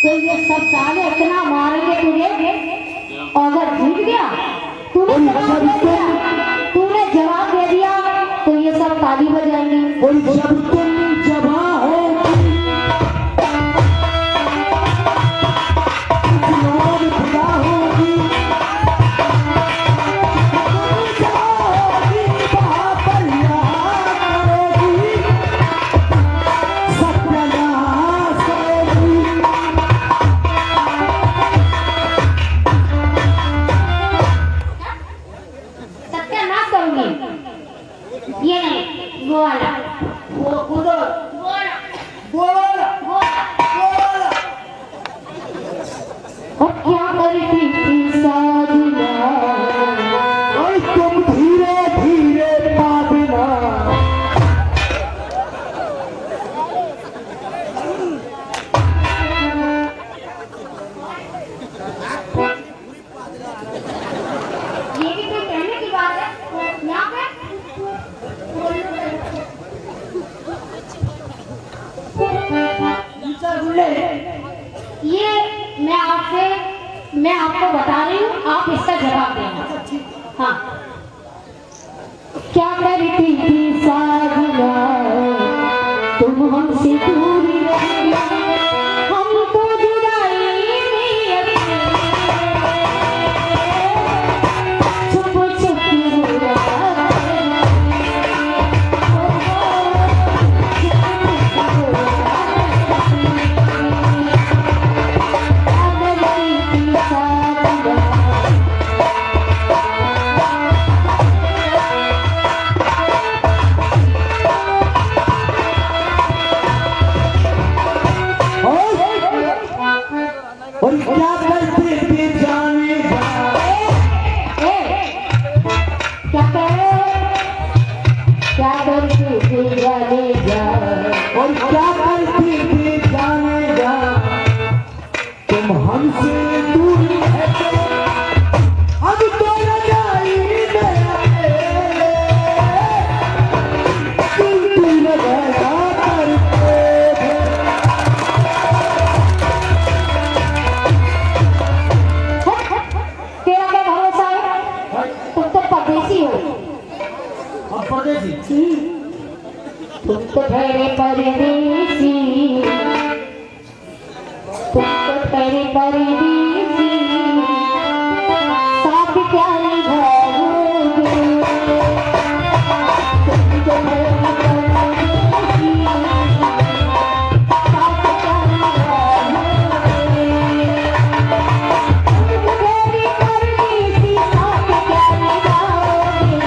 तो ये सब साले इतना मारेंगे तुझे, अगर जीत गया तूने जवाब दे दिया तो ये सब ताली बजाएंगे। और जब तुम जवाब मैं आपको बता रही हूँ, आप इसका जवाब देना। हाँ, क्या करती थी साजना तुम हमसे दूरी रही, हमको जुदाई में छुप छुप और क्या करते थे जाने क्या करते थे जाने जा, और क्या करते थे जाने जा, तुम हमसे दूर रहते अब तो रजाई तुम लगाया करते थे। तेरा क्या भरोसा है, तुम तो परदेसी हो। हम परदेसी, तुम तो ठहरे परदेसी, तुम तो ठहरे परदेसी, साथ क्या निभाओगे, तुम तो ठहरे परदेसी, साथ क्या निभाओगे, तुम तो ठहरे परदेसी, साथ क्या निभाओगे,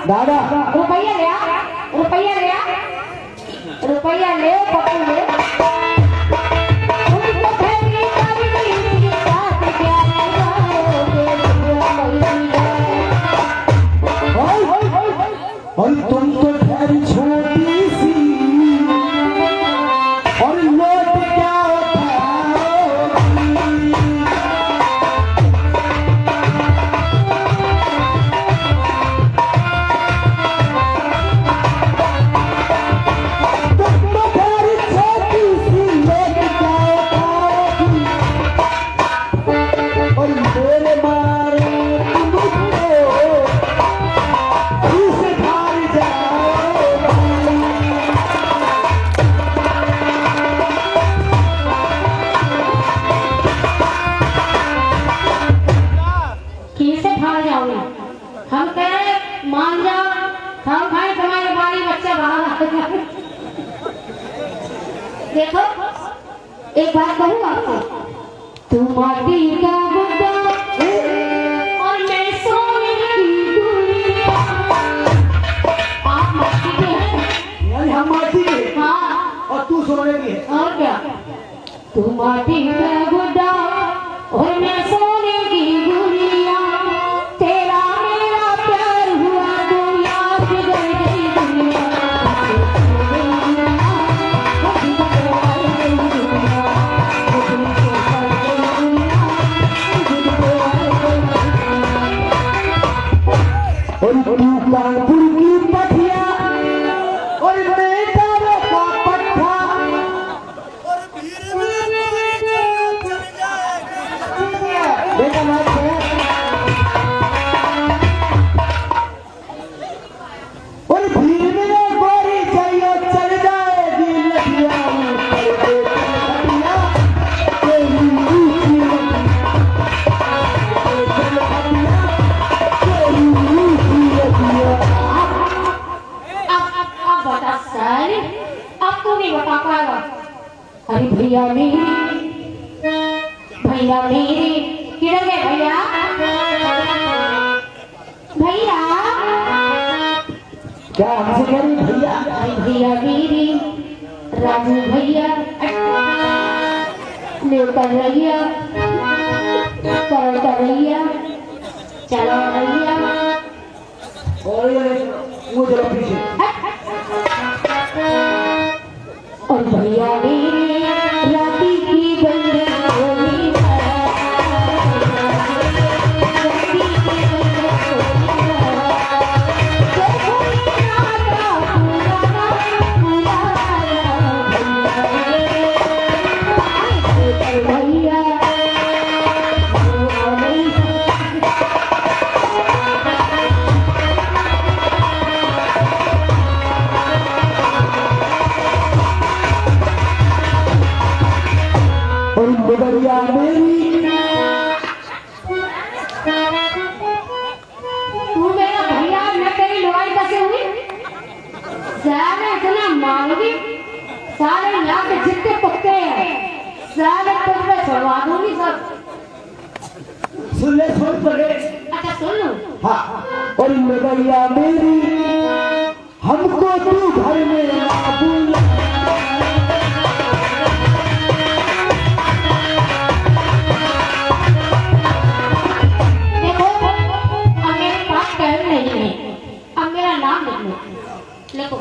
दादा रुपया ले आ, रुपया ले आ, रुपया ले पप्पू ले। तुमको ठहरी परदेसी, साथ क्या निभाओगे, और तुम तो ठहरी छोटी सी, और लौट क्या हम कह रहे मान जाओ, हम खाए तुम्हारे बारी बच्चा बाहर आ जाए। देखो एक बात कहूँ आपको, तुम माटी का गुड्डा और मैं सोने की गुड़िया। आप माटी के हैं, हम माटी के, हाँ, और तू सोने की है। और क्या, तुम माटी का गुड्डा और मैं सोने की गुड़िया, तेरा मेरा प्यार हुआ तो याद कर गई दुनिया। और तू कानपुर की पठिया और मैं तारों का पट्टा देखा ना और भीड़ में गोरी चाहिए चल जाएगी लठिया अब बता सर, अब तू नहीं बता पाएगा। अरे भैया मेरी किधर गए भैया? भैया क्या हमसे कह रही भैया? अरे भैया मेरी राजू भैया लेकर रहिया कर रहिया चला रहिया और वो जरा पीछे और भैया मेरी राती की बंदी होली और मगरिया मेरी तू मेरा भैया, मैं तेरी लड़ाई कैसे हुई? सारे इतना मांगी, सारे यहाँ के जितने पक्के हैं सारे तुमने छुड़वा दूंगी सब। सुन ले सुन पड़े। अच्छा सुन लो। हाँ और मगरिया मेरी हमको तू घर में ना बुला देखो अब मेरे पास पैर नहीं है, अब मेरा नाम लिख लो, लिखो